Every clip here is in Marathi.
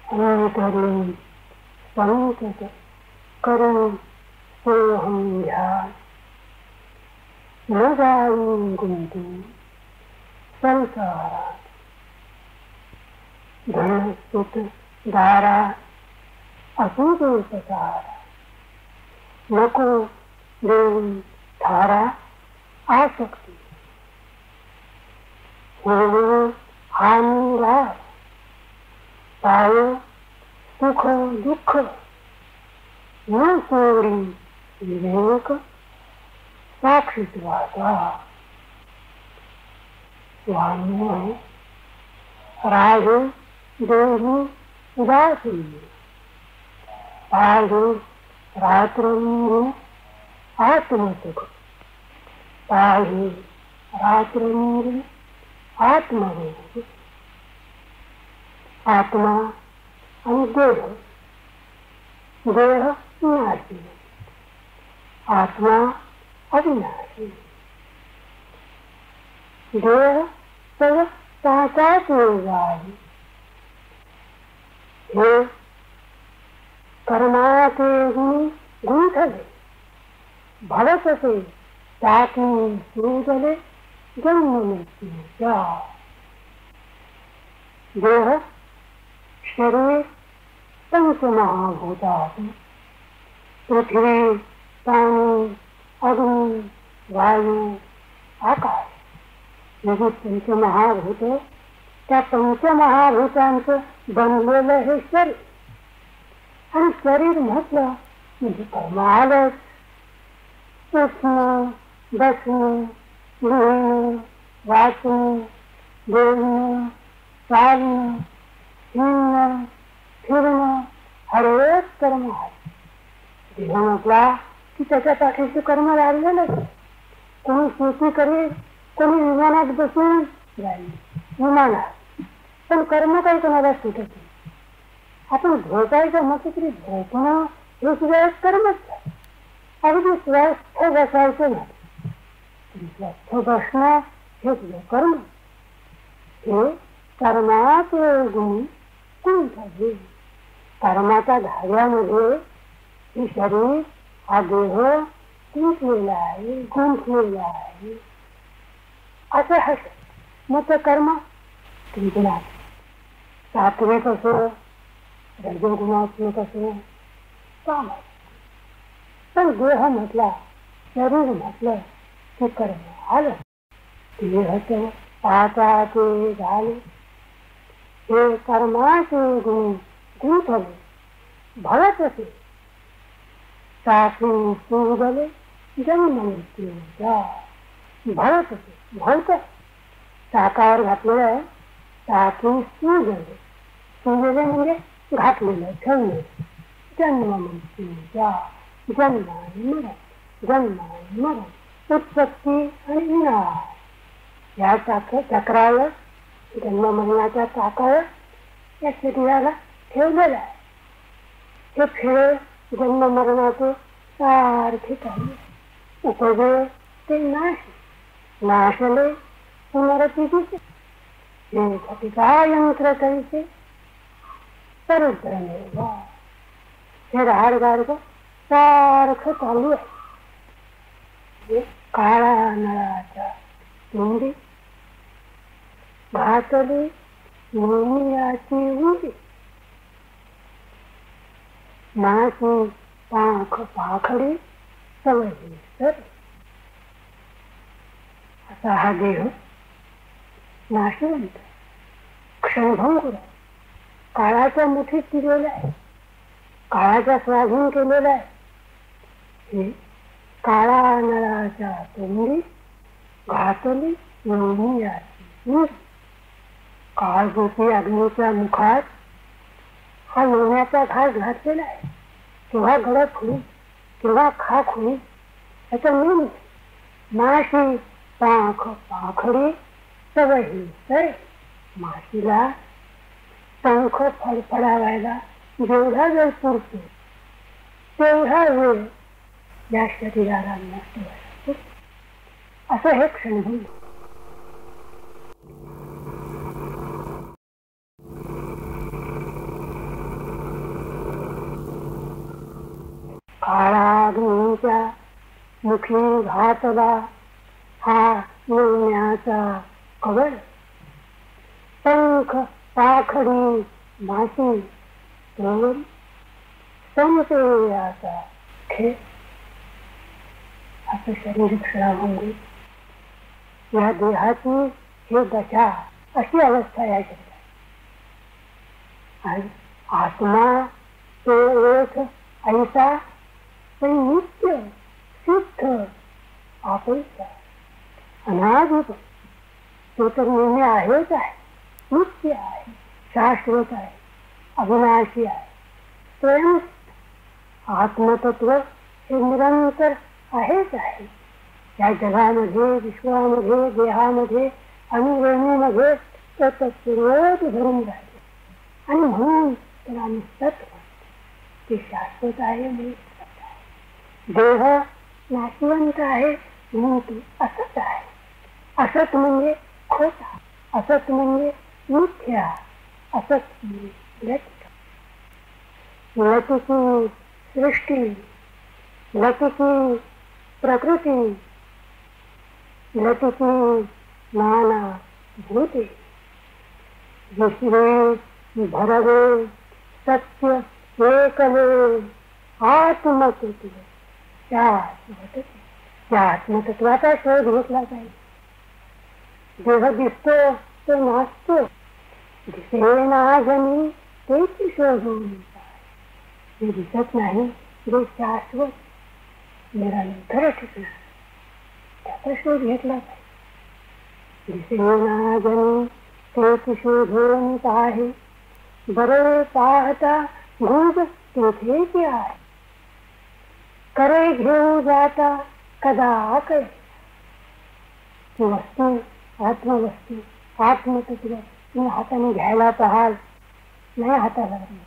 अंतरी संतत करूं सोहम ध्यान, न जाऊं गुंतू संसारात. धन सुत दारा असू दे पसारा, नको देऊन थारा आसक्ती. होवो हानी लाभ, पायो सुख दुःख, न सोडी विवेक साक्षित्वाचा. स्वामी राग देही उदासी, पाहि रात्रंगी आत्मसुख, पाहि रात्रंगी आत्मभोग. आत्मा आणि देह, देह नाशी, आत्मा अविनाशी. देह सगळं त्याचाच योग आहे. हे कर्माचे गुण गुंथले, भवतसे त्यातून सूजले जन्म मृत्यूच्या. देह शरीर पंचमहाभूतात्, पृथ्वी पाणी अग्नी वायू आकाश, हे पंचमहाभूत. त्या पंचमहाभूतांचं बनलेलं हे शरीर. आणि शरीर म्हटलं म्हणजे कर्म आलंच. उठणं बसणं लिहिणं वाचणं बोलणं चालणं हिंडणं फिरणं हर एक कर्म आहे. देह म्हटला की त्याच्या पाठीचं कर्म लागलेलंच. कोणी शेती करेल, कोणी विमानात बसून जाईल विमानात, पण कर्म काही कोणाला सुटत नाही. आपण झोपायचं म्हटलं तरी झोपणं हे सुद्धा एक कर्मच आहे. अगदी स्वस्थ बसायचं नाही, स्वस्थ बसणं हे तुझं कर्म. हे कर्माचे गुण गुंतले. कर्माच्या धाग्यामध्ये हे शरीर हा देह गुंतलेला आहे, गुंतलेला आहे. असं हस मग ते कर्म त्रिगुणात, सात्विक असो रजोगुणात्मक असो कामात. पण देह म्हटला, शरीर म्हटलं की कर्म आलं. देहाचं पापाचे झाले, हे कर्माचे गुण गुंतले, भवत असे साखू सूजले जन्म मृत्यूच्या. भवत असे भवत साकार घातलेलं आहे. साखू सूजले, सूजले म्हणजे घातलेलं ठेवले. जन्म मृत्यूच्या, जन्म आणि मरण, जन्म आणि मरण, उत्पत्ती आणि विनाश या चक्रावर, जन्म मरणाच्या चाकावर या शरीराला ठेवलेलं आहे. हे खेळ जन्म मरणाचे सारखे काही. उपजय ते नाश, नाशले पुनरपीतीचे. हे घटिका यंत्र कैसे परुद्रमेव. हे राडगाडग सारखं चालू आहे. काळा नळाच्या तोंडी घातली मोमियाची उडी. नाशी पाख पाखडी सवयी सर. असा हा देह नाशवंत, क्षणभंगुर, काळाच्या मुठीत दिलेला आहे, काळाचा स्वाधीन केलेला आहे. हे काळा नळाच्या तोंडी घातली लोण्याची उडी. काळभोटी अग्नीच्या मुखात हा लोण्याचा घास घातलेला आहे. केव्हा गडप होईल, केव्हा खाक होईल याचा नेम. माशी पाख पाखडी सवयी सरे. माशीला पंख फडफडावायला जेवढा वेळ पुरतो तेवढा वेळ या शरीराला नष्ट व्हायला. असं हे क्षणभंग. काळाग्नीच्या मुखी घातला हा येण्याचा कवळ, पंख पाखडी मासी तोवरी संपेयाचा खेळ. असं शरीर क्षणाभंगूर, या देहाची हे दशा, अशी अवस्था या शरीरात. आणि आत्मा तो एक ऐसा नित्य सिद्ध आपणचा अनादिप, तो तर नेहमी आहेच आहे, नित्य आहे, शाश्वत आहे, अविनाशी आहे. स्वयं आत्मतत्व हे निरंतर आहेच आहे. या जगामध्ये, विश्वामध्ये, देहामध्ये आणि वेणीमध्ये तो तत्पूर्वक भरून राहिले. आणि म्हणून त्याला आम्ही सत्व, ते शाश्वत आहे म्हणून सत्य आहे. देह नाशवंत आहे म्हणून तो असत आहे. असत म्हणजे खोटा, असत म्हणजे मिथ्या, असत म्हणजे लतिकी सृष्टी, लतिकी प्रकृती, लतिकी नाना भूते, विश्वे भरवे सत्य एकले आत्मतत्व. त्या आत्मतत्वाचा शोध घेतला पाहिजे. देह दिसतो तो नाचतो, दिसेना जणी तेच शोधून जे दिसत नाही, जे शाश्वत निरंतर टिकणार, त्याचा शोध घेतला पाहिजे. दिसेना जणी तेच शोधून पाहे, बरे पाहता गुज तेथेच आहे. करे घेऊ जाता कदा करे, ती वस्तू, आत्मवस्तू, आत्मतत्व तुम्ही हाताने घ्यायला पाहाल, नाही हाताला लागणार.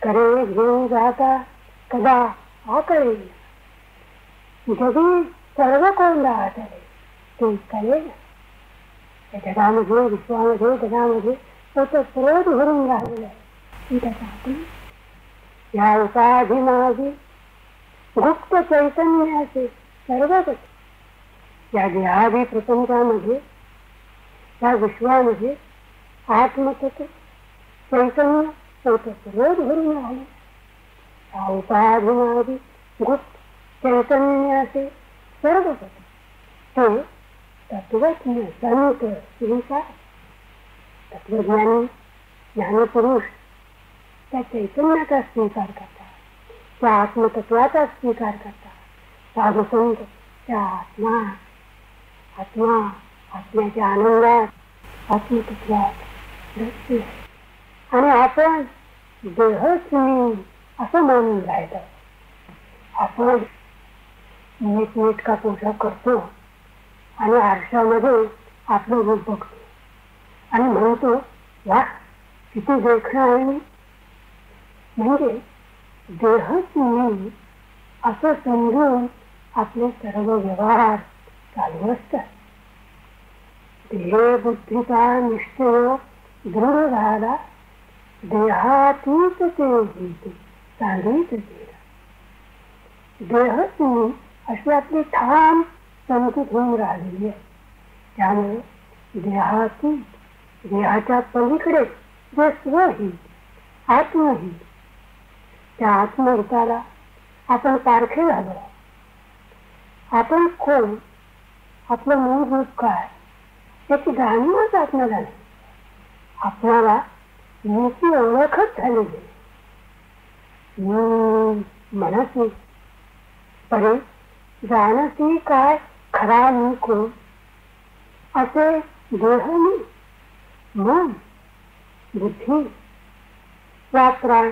करे घेऊ जाता कदा आकळे, जगी सर्व कोण राहते ते कळेल. या जगामध्ये, विश्वामध्ये, जगामध्ये तो सर्वच भरून राहिलेला आहे. त्यासाठी या उपाधीमागे गुप्त चैतन्याचे सर्वच या देहादी प्रपंचामध्ये, या विश्वामध्ये आत्मतत्व चैतन्य सर्वच भरून राहिले. या उपाधीमागे गुप्त चैतन्याचे सर्वच ते तत्वज्ञ संत स्वीकार, तत्वज्ञानी ज्ञानपुरुष त्या चैतन्याचा स्वीकार करतात, त्या आत्मतत्वाचा स्वीकार करतात. साधुसंत त्या आत्म्याच्या आनंदात, आत्मतत्वात रमते. आणि आपण देहच मी असं मानून राहिलं. आपण नीटनेटका पोशाख करतो आणि आरशामध्ये आपलं रूप बघतो आणि म्हणतो, वा किती देखणं आहे मी. म्हणजे देहच मी असं समजून आपले सर्व व्यवहार चालू असतात. देह बुद्धीचा निश्चय दृढ झाला, देहातीत ते सांगित देहच मी अशी आपली ठाम समजूत होऊन राहिलेली आहे. त्यामुळे देहातून, देहाच्या पलीकडे जे स्वही आत्मही, त्या आत्मरूपाला आपण पारखे झालो. आपण कोण, आपलं मूळ रूप काय, त्याची जाणीवच आपल्याला नाही. आपल्याला मीची ओळखच झालेली. मनसी परे जाणसी काय खरा मी कोण, असे देह मी, मन, बुद्धी वा प्राण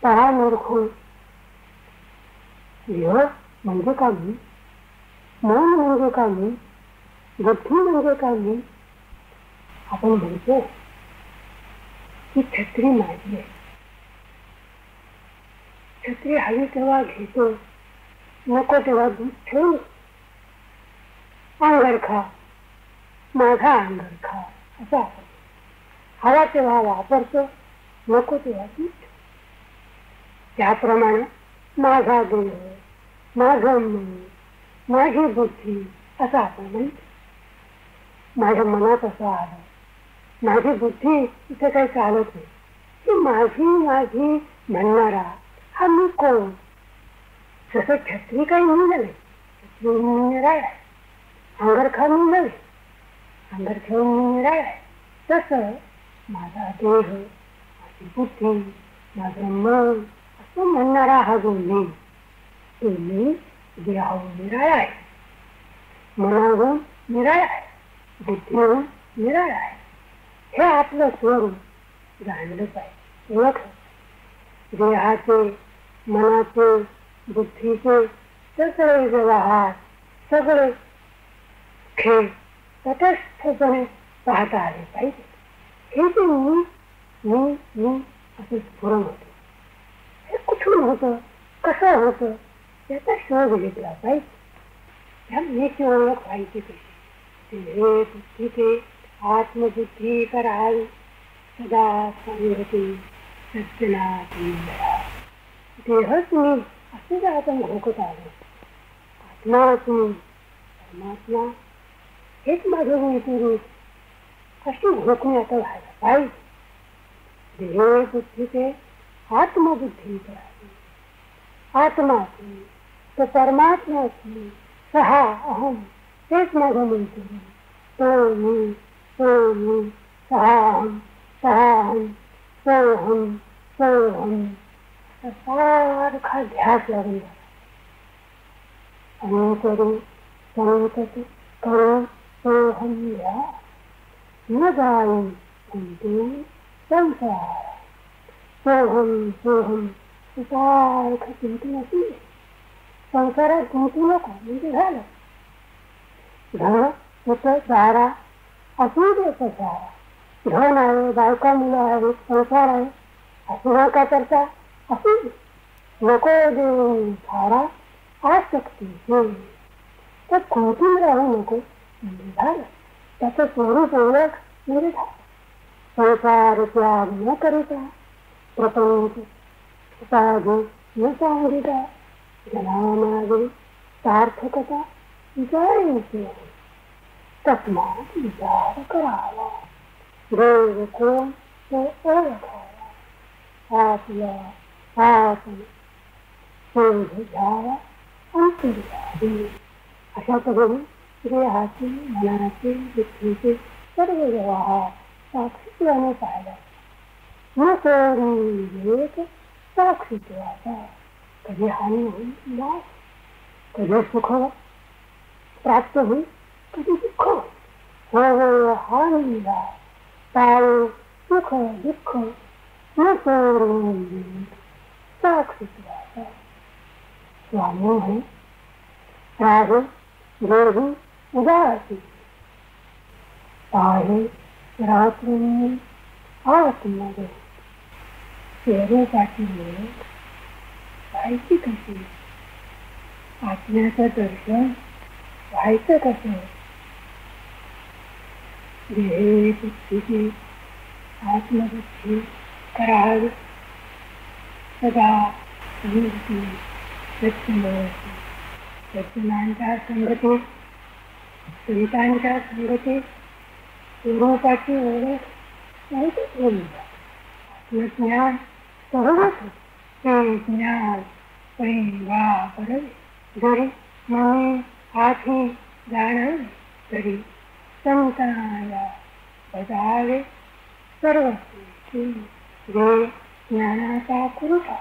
पहा निरखून. देह म्हणजे का मी, मन म्हणजे का मी, बुद्धी म्हणजे का मी. आपण म्हणतो की छत्री माझी आहे, छत्री हवी तेव्हा घेतो, नको तेव्हा दूध ठेवून अंगर खा, माझा अंगर खा, असा आपण हवा तेव्हा वापरतो, नको तेव्हा दूध. त्याप्रमाणे माझा देह, माझं मन, माझी बुद्धी असं आपण म्हणतो. माझ्या मनात असं आलं, माझी बुद्धी इथे काही चालत नाही, की माझी माझी म्हणणारा हा मी कोण? जसं छत्री काही मी नव्हे, छत्री मी निराळ आहे, अंगरखा मी नव्हे, अंगरखेळून मी निराळ आहे, तसं माझा देह, माझी बुद्धी, माझं मन असं म्हणणारा हा जो मी, तो मी देहाहून निराळ आहे, मनाहून निराळ आहे, बुद्धीहून निराळ आहे. हे आपलं स्वरूप जाणलं पाहिजे, ओळखलं. देहाचे, मनाचे, बुद्धीचे सगळे व्यवहार, सगळे खेळ तटस्थपणे पाहता आले पाहिजे. हे जे मी मी मी असं स्फुरण होतं, हे कुठून होतं, कसं होतं, याचा शोध घेतला पाहिजे. ह्या मीची ओळख व्हायची कशी? हे बुद्धीचे आत्मबुद्धी करावी सदा संगती सज्जनाती. देहच मी असे जर आपण घोकत आलो, आत्माच मी, परमात्मा हेच माझं मूळचे रूप, अशी घोकणी आता व्हायला पाहिजे. देह बुद्धीचे आत्मबुद्धी करावी, आत्माच मी, तो परमात्माच मी, सहा अहम तेच माझं मूळचे रूप, तो मी, तो मी, सहाहम सहाहम सोहम सोहम, सारखा ध्यास लागून झाला. अनुकरू संकट करू सोहम ध्या, न जाईन गुंतून संसार. सोहम सोहम सारखं गुंतून असेल संसारात, गुंतू नको म्हणजे झालं. धन सुख दारा असू दे सारा, धन आहे, बायका मुलं आहेत, संसार आहे, असू नका करता असू दे, नको देऊन सारा आसक्ती तर गुंतून राहू नको म्हणजे झालं. त्याचं स्वरूप ओळख म्हणजे झालं. संसार त्याग न करिता, प्रपंच साधू न सांगिता, जनामागे सार्थकता जायचे, तस्मात विचार करावा. देव कोण तो ओळखावा, आपला आपण शोध घ्यावा अंतर्यामी. अशा पद्धतीने देहाचे, मनाचे, बुद्धीचे सर्व व्यवहार साक्षीत्वाने पाहिला. न सोडून एक साक्षीत्वाचा कधी हानी होईल नाश, कधी सुख प्राप्त होईल, कधी दुःख होईल. हानी टाळो सुख दुःख न सोडून साक्षीत्वाचा. स्वामी म्हणे राग देही उदासी, आहे रात्री आत्मदे. स्वरूपाची ओळख व्हायची कशी? आत्म्याचं दर्शन व्हायचं कसं? देहे बुद्धीची आत्मबुद्धी करावी सदा संगती सज्जनाती. सज्जनांच्या संगतीत, संतांच्या संगतीत स्वरूपाची ओळख माहितीच होईल. आत्मज्ञान सहजच ते ज्ञान पैवा परवे. जरी मनी आधी जाणावे, तरी संतांना बजावे सर्वस्वी. जे ज्ञानाचा कुरुटा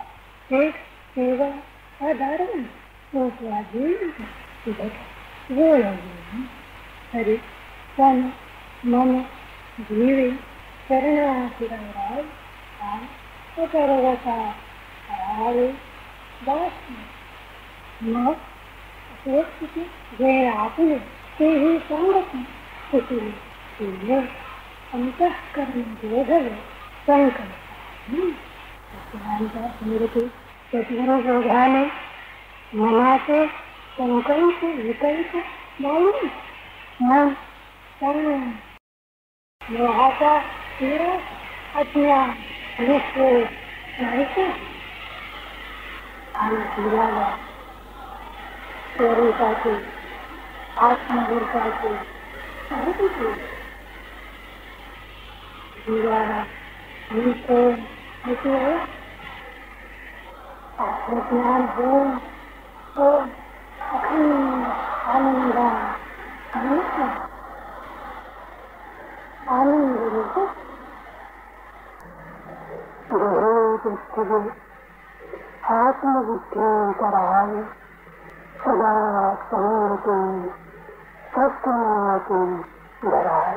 एक सेवा साधारण तरी तन मन जीवे शरणाशिराय सर्वता करावे दास. मग स्थिती जे आपले तेही सांगत सुटले अंतःकरण बोधले संकल्प. स्मृती चतुर्बोधाने मनाचे संकल्प विकल्प मारून मन चांगला मोहाचा स्थिर अज्ञान निश्चय माहिती निघाला चोरीसाठी आत्मवीरसाठी निघाला आत्मज्ञान हो आनंद आनंद आत्मबुद्धि कराए सदा समूर्ति सत्यनाति डराए।